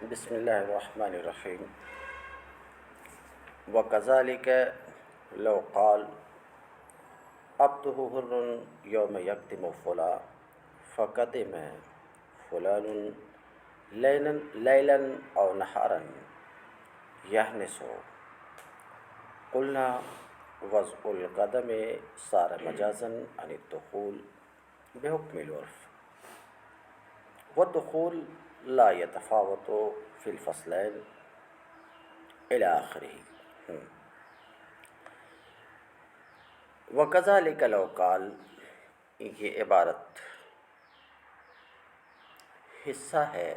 بسم اللہ الرحمن الرحیم وَكَذَلِكَ لَوْ قَالَ عَبْدُهُ حُرٌّ يَوْمَ يَقْدِمُ فُلَانٌ فَقَدِمَ فُلَانٌ لَيْلًا أَوْ نَهَارًا يَحْنِسُ قُلْنَا وَضْعُ الْقَدَمِ صَارَ مَجَازًا عَنِ الدُّخُولِ بِحُكْمِ الْعُرْفِ والدخول لا يتفاوت في الفصلين إلى آخره. وَكَذَلِكَ لَوْ قَالَ، یہ عبارت حصہ ہے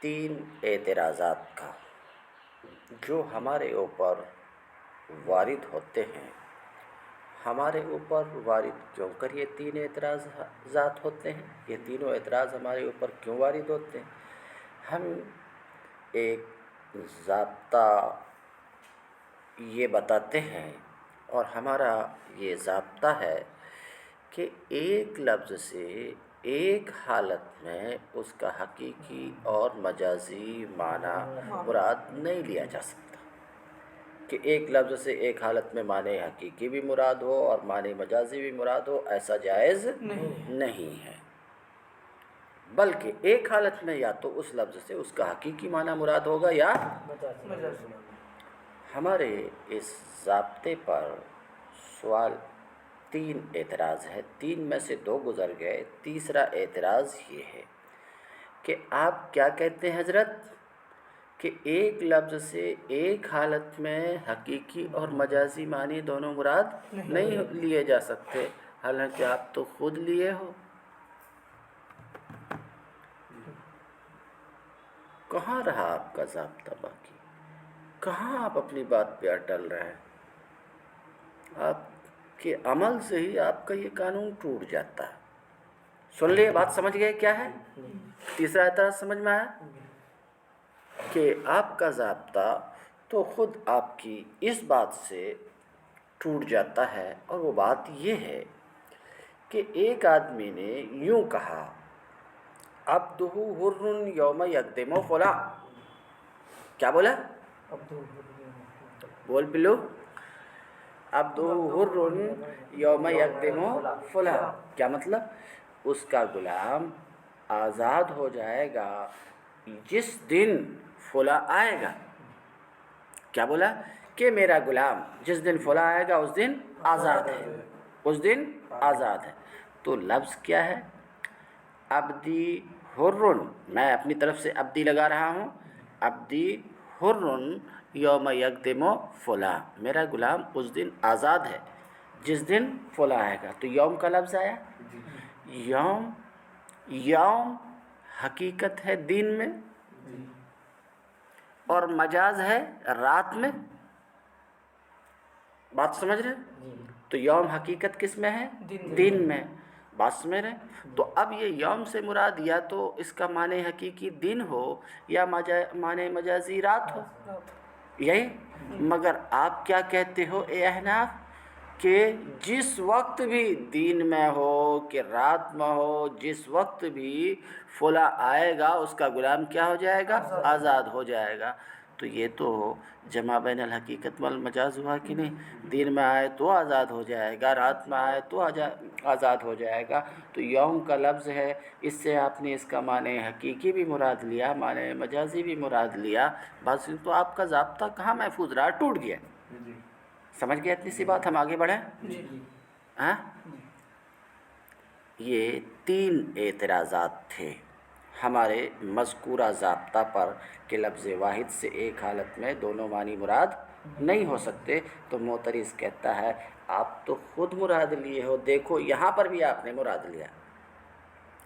3 اعتراضات کا جو ہمارے اوپر وارد ہوتے ہیں. ہمارے اوپر وارد کیوں کر یہ 3 اعتراضات ہوتے ہیں؟ یہ تینوں اعتراض ہمارے اوپر کیوں وارد ہوتے ہیں؟ ہم ایک ضابطہ یہ بتاتے ہیں اور ہمارا یہ ضابطہ ہے کہ ایک لفظ سے ایک حالت میں اس کا حقیقی اور مجازی معنی مراد نہیں لیا جا سکتا. کہ ایک لفظ سے ایک حالت میں معنی حقیقی بھی مراد ہو اور معنی مجازی بھی مراد ہو، ایسا جائز نہیں ہے. بلکہ ایک حالت میں یا تو اس لفظ سے اس کا حقیقی معنی مراد ہوگا یا مجازی. ہمارے اس ضابطے پر سوال 3 اعتراض ہے. 3 میں سے 2 گزر گئے. تیسرا اعتراض یہ ہے کہ آپ کیا کہتے ہیں حضرت کہ ایک لفظ سے ایک حالت میں حقیقی اور مجازی معنی دونوں مراد نہیں لیے جا سکتے، حالانکہ آپ تو خود لیے ہو. کہاں رہا آپ کا ضابطہ باقی؟ کہاں آپ اپنی بات پہ اٹل رہے ہیں؟ آپ کے عمل سے ہی آپ کا یہ قانون ٹوٹ جاتا ہے. سن لیے بات، سمجھ گئے کیا ہے؟ تیسرا اعتراض سمجھ میں آیا کہ آپ کا ضابطہ تو خود آپ کی اس بات سے ٹوٹ جاتا ہے، اور وہ بات یہ ہے کہ ایک آدمی نے یوں کہا عبدہ حر یوم یقدم فلاں. کیا بولا؟ بول پلو. عبدہ حر یوم یقدم فلاں. کیا مطلب؟ اس کا غلام آزاد ہو جائے گا جس دن فلاں آئے گا. کیا بولا؟ کہ میرا غلام جس دن فلاں آئے گا اس دن آزاد ہے، اس دن آزاد ہے. تو لفظ کیا ہے؟ عبدی حر. میں اپنی طرف سے عبدی لگا رہا ہوں. عبدی حر یوم یقدم فلاں. میرا غلام اس دن آزاد ہے جس دن فلاں آئے گا. تو یوم کا لفظ آیا. یوم، یوم حقیقت ہے دن میں اور مجاز ہے رات میں. بات سمجھ رہے؟ تو یوم حقیقت کس میں ہے؟ دن میں. بات سمجھ رہے؟ تو اب یہ یوم سے مراد یا تو اس کا معنی حقیقی دن ہو یا معنی مجازی رات ہو، یہی. مگر آپ کیا کہتے ہو اے احناف کہ جس وقت بھی دن میں ہو کہ رات میں ہو، جس وقت بھی فلاں آئے گا اس کا غلام کیا ہو جائے گا؟ آزاد ہو جائے گا. تو یہ تو جمع بین الحقیقت والمجاز ہوا کہ نہیں؟ دن میں آئے تو آزاد ہو جائے گا، رات میں آئے تو آزاد ہو جائے گا. تو یوم کا لفظ ہے، اس سے آپ نے اس کا معنی حقیقی بھی مراد لیا، معنی مجازی بھی مراد لیا. بس تو آپ کا ضابطہ کہاں محفوظ رہا؟ ٹوٹ گیا. سمجھ گئے اتنی سی بات؟ ہم آگے بڑھیں. ہاں، یہ 3 اعتراضات تھے ہمارے مذکورہ ضابطہ پر کہ لفظ واحد سے ایک حالت میں دونوں معنی مراد نہیں ہو سکتے. تو معترض کہتا ہے آپ تو خود مراد لیے ہو. دیکھو یہاں پر بھی آپ نے مراد لیا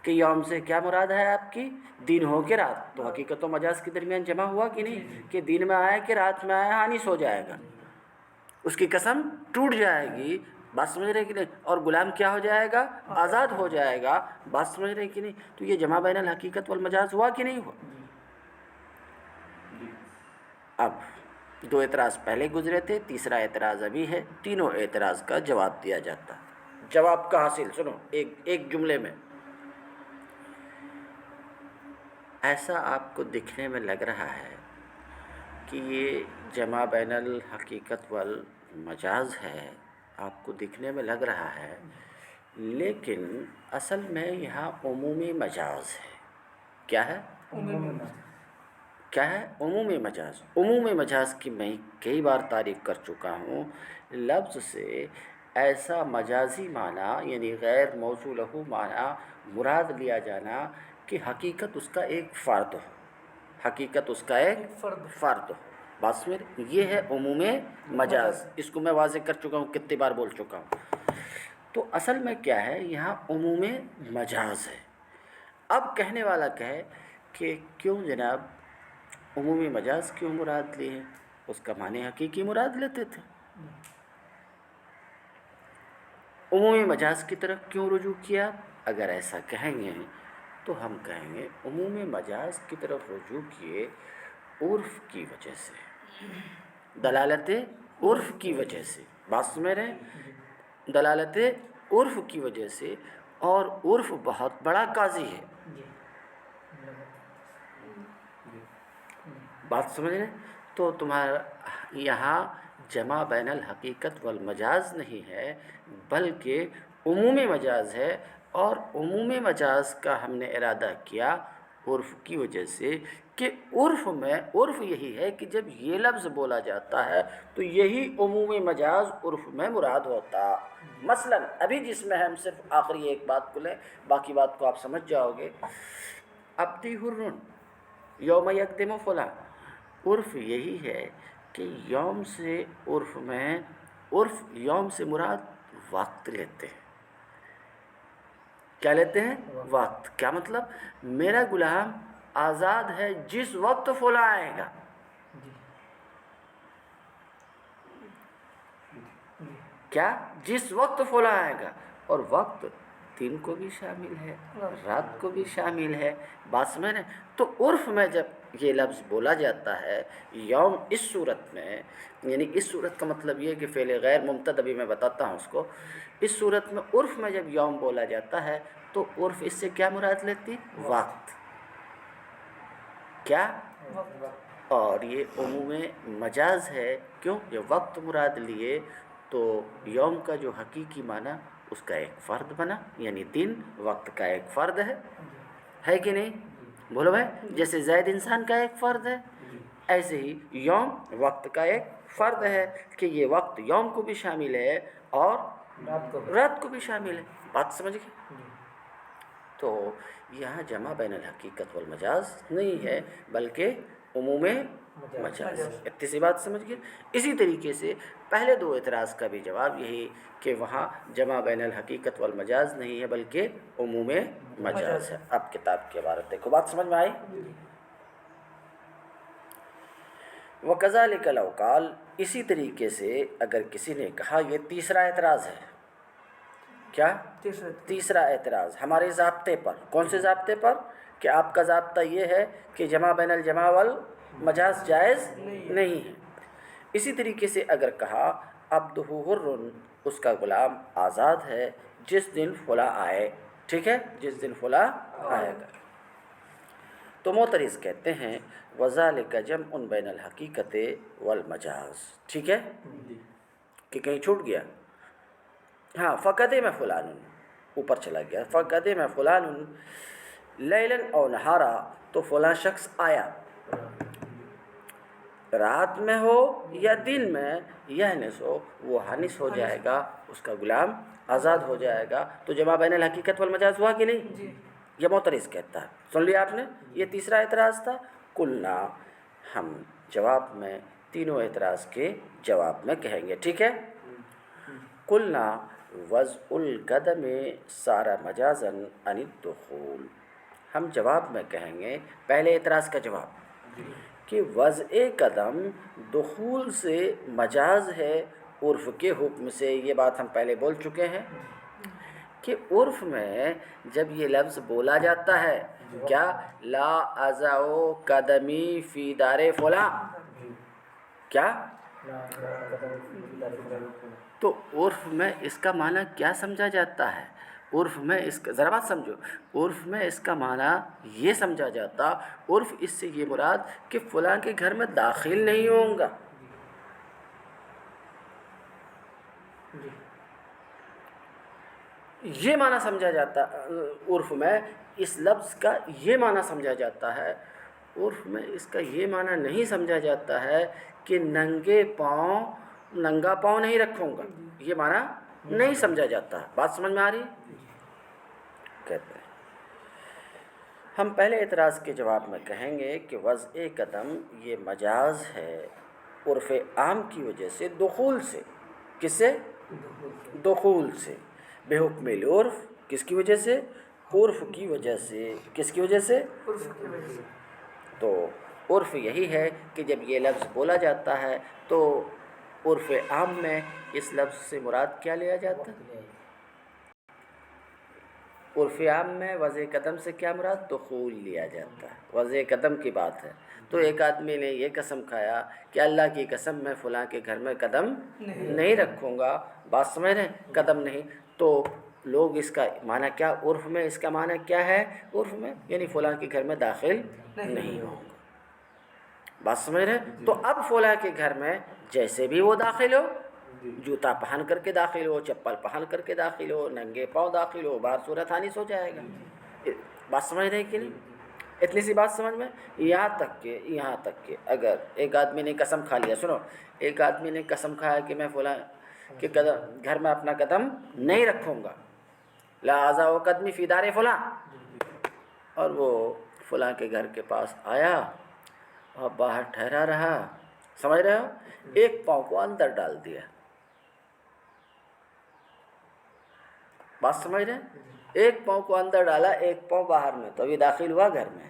کہ یوم سے کیا مراد ہے آپ کی؟ دن ہو کہ رات. تو حقیقت و مجاز کے درمیان جمع ہوا کہ نہیں کہ دن میں آیا کہ رات میں آیا؟ حانس ہو جائے گا، اس کی قسم ٹوٹ جائے گی. بات سمجھ رہے کہ نہیں؟ اور غلام کیا ہو جائے گا؟ آزاد ہو جائے گا. بات سمجھ رہے کہ نہیں؟ تو یہ جمع بین الحقیقت والمجاز ہوا کہ نہیں ہوا؟ اب 2 اعتراض پہلے گزرے تھے، تیسرا اعتراض ابھی ہے. تینوں اعتراض کا جواب دیا جاتا. جواب کا حاصل سنو ایک جملے میں. ایسا آپ کو دکھنے میں لگ رہا ہے کہ یہ جمع بین الحقیقت والمجاز ہے، آپ کو دکھنے میں لگ رہا ہے، لیکن اصل میں یہاں عمومی مجاز ہے۔ کیا ہے؟ کیا ہے؟ عمومی مجاز۔ عمومی مجاز کی میں کئی بار تعریف کر چکا ہوں۔ لفظ سے ایسا مجازی معنی یعنی غیر موصول لہو معنی مراد لیا جانا کہ حقیقت اس کا ایک فرد ہو، حقیقت اس کا ایک فرد ہو۔ بات سمجھ؟ یہ ہے عموم مجاز۔ اس کو میں واضح کر چکا ہوں، کتنی بار بول چکا ہوں۔ تو اصل میں کیا ہے؟ یہاں عموم مجاز ہے۔ اب کہنے والا کہے کہ کیوں جناب عمومی مجاز کیوں مراد لی ہے؟ اس کا معنی حقیقی مراد لیتے تھے۔ عمومی مجاز کی طرف کیوں رجوع کیا؟ اگر ایسا کہیں گے تو ہم کہیں گے عمومی مجاز کی طرف رجوع کیے عرف کی وجہ سے، دلالت عرف کی وجہ سے۔ بات سمجھ رہے ہیں؟ دلالت عرف کی وجہ سے، اور عرف بہت بڑا قاضی ہے۔ بات سمجھ رہے ہیں؟ تو تمہارا یہاں جمع بین الحقیقت والمجاز نہیں ہے، بلکہ عمومی مجاز ہے، اور عمومی مجاز کا ہم نے ارادہ کیا عرف کی وجہ سے کہ عرف میں، عرف یہی ہے کہ جب یہ لفظ بولا جاتا ہے تو یہی عمومی مجاز عرف میں مراد ہوتا۔ مثلا ابھی جس میں ہم صرف آخری ایک بات کو لیں، باقی بات کو آپ سمجھ جاؤ گے۔ عبدی حرن یوم یقدم فلاں، عرف یہی ہے کہ یوم سے عرف میں، عرف یوم سے مراد وقت لیتے ہیں۔ کیا لیتے ہیں؟ وقت۔ کیا مطلب؟ میرا غلام آزاد ہے جس وقت فلاں آئے گا۔ کیا؟ جس وقت فلاں آئے گا، اور وقت دن کو بھی شامل ہے، رات کو بھی شامل ہے۔ بات سمجھ رہے ہیں؟ تو عرف میں جب یہ لفظ بولا جاتا ہے یوم، اس صورت میں، یعنی اس صورت کا مطلب یہ کہ فعل غیر ممتد، ابھی میں بتاتا ہوں اس کو۔ اس صورت میں عرف میں جب یوم بولا جاتا ہے تو عرف اس سے کیا مراد لیتی؟ وقت۔ کیا؟ اور یہ عموم مجاز ہے۔ کیوں؟ یہ وقت مراد لیے تو یوم کا جو حقیقی معنی اس کا ایک فرد بنا، یعنی دن وقت کا ایک فرد ہے کہ نہیں؟ بولو بھائی، جیسے زید انسان کا ایک فرد ہے، ایسے ہی یوم وقت کا ایک فرد ہے کہ یہ وقت یوم کو بھی شامل ہے اور رات کو بھی شامل ہے۔ بات سمجھ گئے؟ تو یہاں جمع بین الحقیقت والمجاز نہیں ہے، بلکہ عموم مجاز۔ اتنی سی بات سمجھ گئے؟ اسی طریقے سے پہلے دو اعتراض کا بھی جواب یہی کہ وہاں جمع بین الحقیقت والمجاز نہیں ہے، بلکہ عموم مجاز ہے۔ اب کتاب کی عبارت دیکھو، بات سمجھ میں آئی؟ وَكَذَلِكَ لَوْ قَالَ، اسی طریقے سے اگر کسی نے کہا، یہ تیسرا اعتراض ہے۔ کیا؟ تیسرا اعتراض ہمارے ضابطے پر۔ کون سے ضابطے پر؟ کہ آپ کا ضابطہ یہ ہے کہ جمع بین الجمع والمجاز جائز نہیں ہے۔ اسی طریقے سے اگر کہا عبدہ حر، اس کا غلام آزاد ہے جس دن فلاں آئے، ٹھیک ہے، جس دن فلاں آئے گا، تو معترض کہتے ہیں وَذَلِكَ جَمْعٌ بَيْنَ الْحَقِيقَةِ وَالْمَجَازِ۔ ٹھیک ہے کہ کہیں چھوٹ گیا؟ ہاں، فَقَدِمَ فُلَانٌ، اوپر چلا گیا، فَقَدِمَ فُلَانٌ لَيْلًا أَوْ نَهَارًا، تو فلاں شخص آیا، رات میں ہو یا دن میں، یحنس ہو، وہ حانس ہو جائے گا، اس کا غلام آزاد ہو جائے گا۔ تو جمع بین الحقیقت والمجاز ہوا کہ نہیں؟ یہ معترض کہتا ہے۔ سن لیا آپ نے؟ یہ تیسرا اعتراض تھا۔ قلنا، ہم جواب میں تینوں اعتراض کے جواب میں کہیں گے، ٹھیک ہے؟ قلنا وضع القدم صار مجازا عن الدخول، ہم جواب میں کہیں گے پہلے اعتراض کا جواب کہ وضع قدم دخول سے مجاز ہے عرف کے حکم سے۔ یہ بات ہم پہلے بول چکے ہیں کہ عرف میں جب یہ لفظ بولا جاتا ہے، کیا لا اضع قدمی فی دار فلاں، کیا؟ تو عرف میں اس کا معنی کیا سمجھا جاتا ہے؟ عرف میں اس کا ذرا بات سمجھو، عرف میں اس کا معنی یہ سمجھا جاتا، عرف اس سے یہ مراد کہ فلاں کے گھر میں داخل نہیں ہوں گا. یہ معنی سمجھا جاتا عرف میں، اس لفظ کا یہ معنی سمجھا جاتا ہے. عرف میں اس کا یہ معنی نہیں سمجھا جاتا ہے کہ ننگا پاؤں نہیں رکھوں گا، یہ معنی نہیں سمجھا جاتا ہے. بات سمجھ میں آ رہی ہے؟ کہتے ہیں ہم پہلے اعتراض کے جواب میں کہیں گے کہ وضع قدم یہ مجاز ہے عرف عام کی وجہ سے، دخول سے. کس سے؟ دخول سے. بے حکم العرف کس کی وجہ سے؟ عرف کی وجہ سے. کس کی وجہ سے؟ عرف کی وجہ سے. تو عرف یہی ہے کہ جب یہ لفظ بولا جاتا ہے تو عرف عام میں اس لفظ سے مراد کیا لیا جاتا ہے؟ عرف عام میں وضع قدم سے کیا مراد؟ دخول لیا جاتا ہے. وضع قدم کی بات ہے. تو ایک آدمی نے یہ قسم کھایا کہ اللہ کی قسم میں فلاں کے گھر میں قدم نہیں رکھوں گا. بات سمجھ رہے ہیں؟ قدم نہیں. تو لوگ اس کا معنی کیا عرف میں اس کا معنی کیا ہے؟ عرف میں یعنی فلاں کے گھر میں داخل نہیں ہوں گا. بات سمجھ رہے ہیں؟ تو اب فلاں کے گھر میں جیسے بھی وہ داخل ہو، جوتا پہن کر کے داخل ہو، چپل پہن کر کے داخل ہو، ننگے پاؤں داخل ہو، باہر صورت حانیس ہو جائے گا. بات سمجھ رہے ہیں کہ نہیں؟ اتنی سی بات سمجھ میں. یہاں تک کہ اگر ایک آدمی نے قسم کھا لیا، سنو، ایک آدمی نے قسم کھایا کہ میں فلاں کے گھر میں اپنا قدم نہیں رکھوں گا، لہذا وہ قدمی فی دار فلاں، اور وہ فلاں کے گھر کے پاس آیا اور باہر ٹھہرا رہا. سمجھ رہے ہو؟ ایک پاؤں کو اندر ڈال دیا. بات سمجھ رہے ہیں؟ ایک پاؤں کو اندر ڈالا، ایک پاؤں باہر میں، تو ابھی داخل ہوا گھر میں؟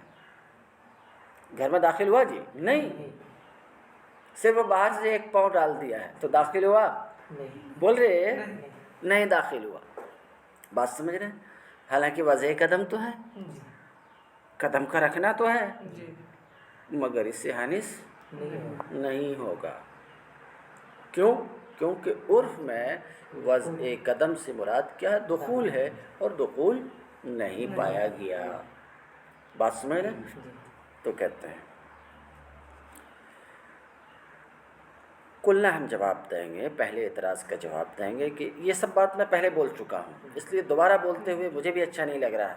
گھر میں داخل ہوا جی؟ نہیں. صرف باہر سے ایک پاؤں ڈال دیا ہے تو داخل ہوا؟ بول رہے نہیں داخل ہوا. بات سمجھ رہے ہیں؟ حالانکہ وضع قدم تو ہے، قدم کا رکھنا تو ہے، مگر اس سے حانس نہیں ہوگا. کیوں؟ کیونکہ عرف میں وضع قدم سے مراد کیا ہے؟ دخول ہے، اور دخول نہیں پایا گیا. بات سمجھ رہے ہیں؟ تو کہتے ہیں کلنا ہم جواب دیں گے، پہلے اعتراض کا جواب دیں گے کہ یہ سب بات میں پہلے بول چکا ہوں، اس لیے دوبارہ بولتے ہوئے مجھے بھی اچھا نہیں لگ رہا ہے.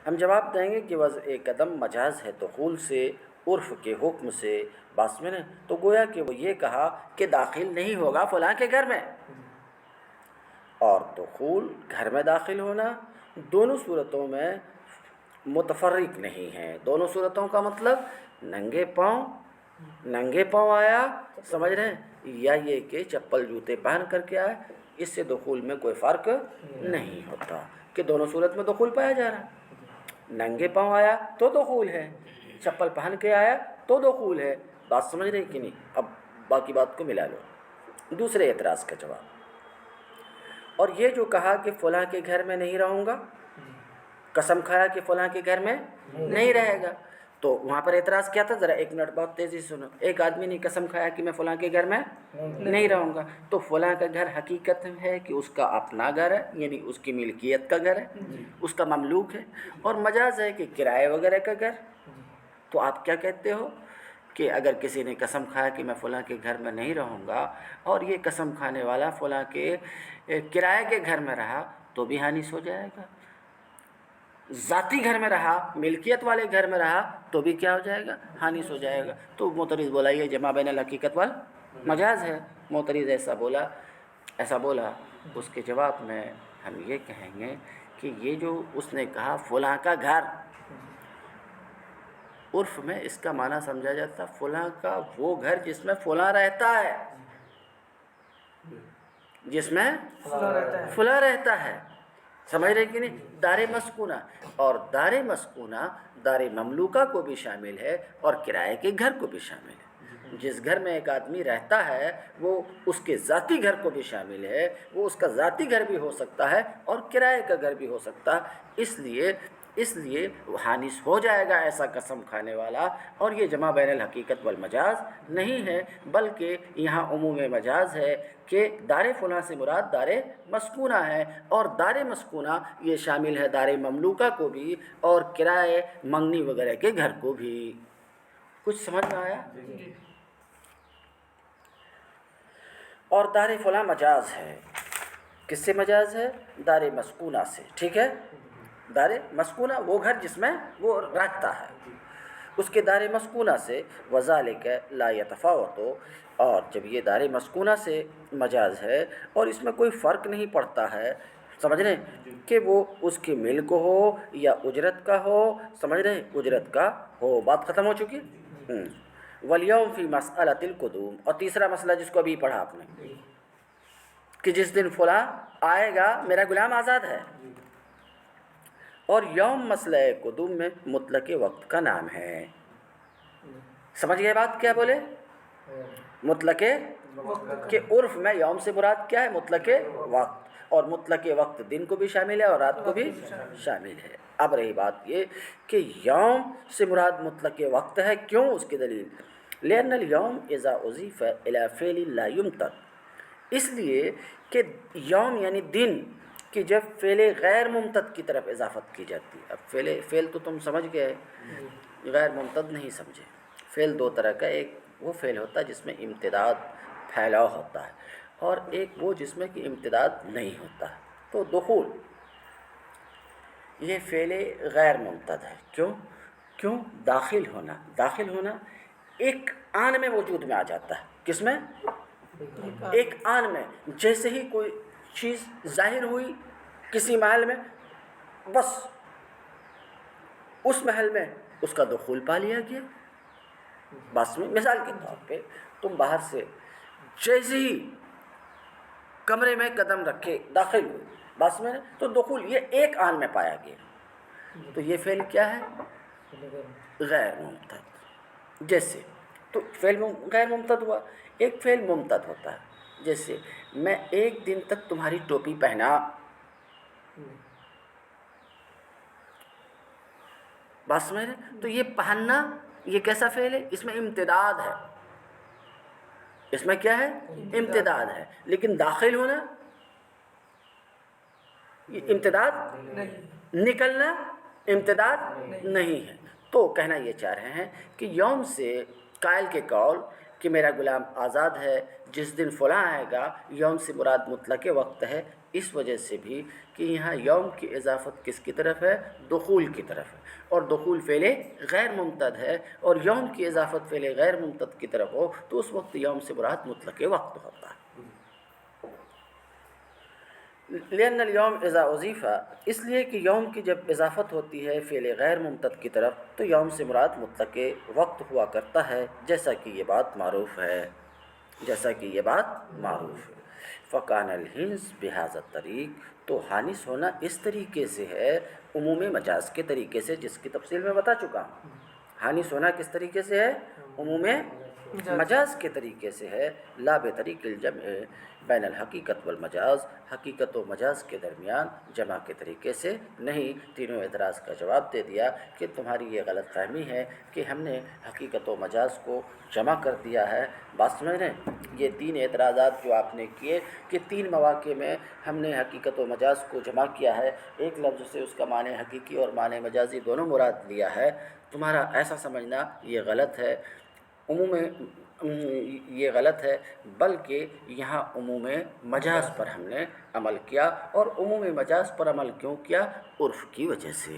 ہم جواب دیں گے کہ وضع قدم مجاز ہے دخول سے، عرف کے حکم سے. بات میں نے تو گویا کہ وہ یہ کہا کہ داخل نہیں ہوگا فلاں کے گھر میں، اور دخول گھر میں داخل ہونا دونوں صورتوں میں متفرق نہیں ہیں. دونوں صورتوں کا مطلب ننگے پاؤں آیا، سمجھ رہے ہیں، یا یہ کہ چپل جوتے پہن کر کے آئے، اس سے دخول میں کوئی فرق نہیں ہوتا کہ دونوں صورت میں دخول پایا جا رہا ہے. ننگے پاؤں آیا تو دخول ہے، چپل پہن کے آیا تو دخول ہے. بات سمجھ رہے کہ نہیں؟ اب باقی بات کو ملا لو. دوسرے اعتراض کا جواب، اور یہ جو کہا کہ فلاں کے گھر میں نہیں رہوں گا، قسم کھایا کہ فلاں کے گھر میں نہیں رہے گا، تو وہاں پر اعتراض کیا تھا؟ ذرا ایک منٹ بہت تیزی سے سنو. ایک آدمی نے قسم کھایا کہ میں فلاں کے گھر میں نہیں رہوں گا، تو فلاں کا گھر حقیقت ہے کہ اس کا اپنا گھر ہے، یعنی اس کی ملکیت کا گھر ہے، اس کا مملوک ہے، اور مجاز ہے کہ کرائے وغیرہ کا گھر. تو آپ کیا کہتے ہو کہ اگر کسی نے قسم کھایا کہ میں فلاں کے گھر میں نہیں رہوں گا، اور یہ قسم کھانے والا فلاں کے کرائے کے گھر میں رہا، تو بھی حانس ہو جائے گا. ذاتی گھر میں رہا، ملکیت والے گھر میں رہا، تو بھی کیا ہو جائے گا؟ حانس ہو جائے گا. تو معترض بولا یہ جمع بین الحقیقت والمجاز ہے. معترض ایسا بولا. اس کے جواب میں ہم یہ کہیں گے کہ یہ جو اس نے کہا فلاں کا گھر، عرف میں اس کا معنی سمجھا جاتا فلاں کا وہ گھر جس میں فلاں رہتا ہے، جس میں فلاں رہتا ہے. سمجھ رہے کہ نہیں؟ دار مسکونہ، اور دار مسکونہ دار مملوکہ کو بھی شامل ہے اور کرائے کے گھر کو بھی شامل ہے. جس گھر میں ایک آدمی رہتا ہے وہ اس کے ذاتی گھر کو بھی شامل ہے، وہ اس کا ذاتی گھر بھی ہو سکتا ہے اور کرائے کا گھر بھی ہو سکتا ہے. اس لیے اس لیے حانس ہو جائے گا ایسا قسم کھانے والا، اور یہ جمع بین الحقیقت والمجاز نہیں ہے، بلکہ یہاں عموم مجاز ہے کہ دار فلاں سے مراد دار مسکونہ ہے، اور دار مسکونہ یہ شامل ہے دار مملوکہ کو بھی اور کرائے منگنی وغیرہ کے گھر کو بھی۔ کچھ سمجھ میں آیا؟ اور دار فلاں مجاز ہے، کس سے مجاز ہے؟ دار مسکونہ سے، ٹھیک ہے؟ دار مسکونہ وہ گھر جس میں وہ رہتا ہے، اس کے دار مسکونہ سے۔ وذالک لا یتفاوت، اور جب یہ دار مسکونہ سے مجاز ہے اور اس میں کوئی فرق نہیں پڑتا ہے، سمجھ رہے ہیں کہ وہ اس کے ملک ہو یا اجرت کا ہو، سمجھ رہے ہیں، اجرت کا ہو، بات ختم ہو چکی۔ والیوم فی مسألۃ القدوم، اور تیسرا مسئلہ جس کو ابھی پڑھا آپ نے کہ جس دن فلاں آئے گا میرا غلام آزاد ہے، اور یوم مسئلہ قدوم میں مطلق وقت کا نام ہے۔ سمجھ گئے بات کیا بولے؟ مطلق کہ عرف میں یوم سے مراد کیا ہے؟ مطلق وقت، اور مطلق وقت دن کو بھی شامل ہے اور رات کو بھی شامل ہے۔ اب رہی بات یہ کہ یوم سے مراد مطلق وقت ہے، کیوں؟ اس کی دلیل لأن اليوم اذا اضیف الى فعل لا یمتد، اس لیے کہ یوم یعنی دن کہ جب فعل غیر ممتد کی طرف اضافت کی جاتی ہے۔ اب فعل تو تم سمجھ گئے، غیر ممتد نہیں سمجھے۔ فعل دو طرح کا، ایک وہ فعل ہوتا ہے جس میں امتداد پھیلاؤ ہوتا ہے، اور ایک وہ جس میں کہ امتداد نہیں ہوتا ہے۔ تو دخول یہ فعل غیر ممتد ہے، کیوں؟ داخل ہونا ایک آن میں وجود میں آ جاتا ہے۔ کس میں؟ ایک آن میں، جیسے ہی کوئی چیز ظاہر ہوئی کسی محل میں، بس اس محل میں اس کا دخول پا لیا گیا۔ بس میں مثال کے طور پہ تم باہر سے جیسے ہی کمرے میں قدم رکھے داخل ہوئے، بس میں تو دخول یہ ایک آن میں پایا گیا، تو یہ فعل کیا ہے؟ غیر ممتد۔ جیسے تو فعل غیر ممتد ہوا، ایک فعل ممتد ہوتا ہے، جیسے میں ایک دن تک تمہاری ٹوپی پہنا، بس میں تو یہ پہننا یہ کیسا فعل ہے؟ اس میں امتداد ہے، اس میں کیا ہے؟ امتداد ہے، لیکن داخل ہونا یہ امتداد نکلنا امتداد نہیں ہے۔ تو کہنا یہ چاہ رہے ہیں کہ یوم سے قائل کے قول کہ میرا غلام آزاد ہے جس دن فلاں آئے گا، یوم سے مراد مطلق وقت ہے، اس وجہ سے بھی کہ یہاں یوم کی اضافت کس کی طرف ہے؟ دخول کی طرف ہے، اور دخول فعل غیر ممتد ہے، اور یوم کی اضافت فعل غیر ممتد کی طرف ہو تو اس وقت یوم سے مراد مطلق وقت ہوتا ہے۔ لأن اليوم اذا اضیف، اس لیے کہ یوم کی جب اضافت ہوتی ہے فعل غیر ممتد کی طرف تو یوم سے مراد مطلق وقت ہوا کرتا ہے، جیسا کہ یہ بات معروف ہے۔ فکان الحنس بہذا الطریق، تو حانس ہونا اس طریقے سے ہے، عموم مجاز کے طریقے سے، جس کی تفصیل میں بتا چکا ہوں۔ حانس ہونا کس طریقے سے ہے؟ عموم مجاز کے طریقے سے ہے، لا بطریق الجمع بین الحقیقت والمجاز، حقیقت و مجاز کے درمیان جمع کے طریقے سے نہیں۔ تینوں اعتراض کا جواب دے دیا کہ تمہاری یہ غلط فہمی ہے کہ ہم نے حقیقت و مجاز کو جمع کر دیا ہے۔ بات سمجھ رہے ہیں؟ یہ تین اعتراضات جو آپ نے کیے کہ تین مواقع میں ہم نے حقیقت و مجاز کو جمع کیا ہے، ایک لفظ سے اس کا معنی حقیقی اور معنی مجازی دونوں مراد لیا ہے، تمہارا ایسا سمجھنا یہ غلط ہے، یہ غلط ہے، بلکہ یہاں عموم مجاز پر ہم نے عمل کیا، اور عموم مجاز پر عمل کیوں کیا؟ عرف کی وجہ سے۔